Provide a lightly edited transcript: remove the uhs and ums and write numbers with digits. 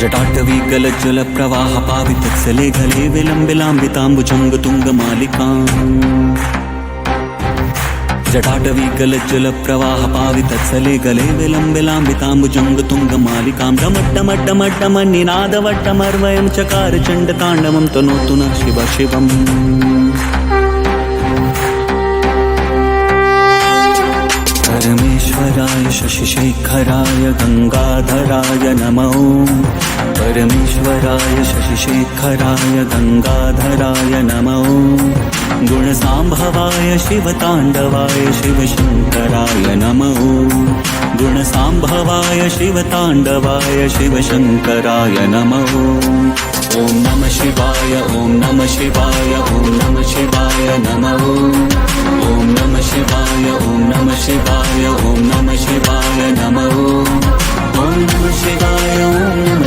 जटाटवी गलज्जल प्रवाह पावितत्सले गले विलम्बिलाम्बिताम्बुजङ्गतुङ्गमालिकाम् जटाटवी गलज्जल प्रवाह पावितत्सले गले विलम्बिलाम्बिताम्बुजङ्गतुङ्गमालिकां डमड्डमड्डमड्डमन्निनादवट्टमर्वयं चकार चण्डताण्डवं तनोतु नः शिव शिवम् परमेश्वराय शशिशेखराय गंगाधराय नमो परमेश्वराय शशिशेखराय गंगाधराय नमो गुणसाम्भवाय शिवताण्डवाय शिवशङ्कराय नमो गुणसाम्भवाय शिवताण्डवाय शिवशङ्कराय नमो ॐ नमः शिवाय ॐ नमः शिवाय ॐ नमः शिवाय नमो ॐ नमः शिवाय ॐ नमः शिवाय ॐ नमः शिवाय नमो ॐ नमः शिवाय ॐ नमः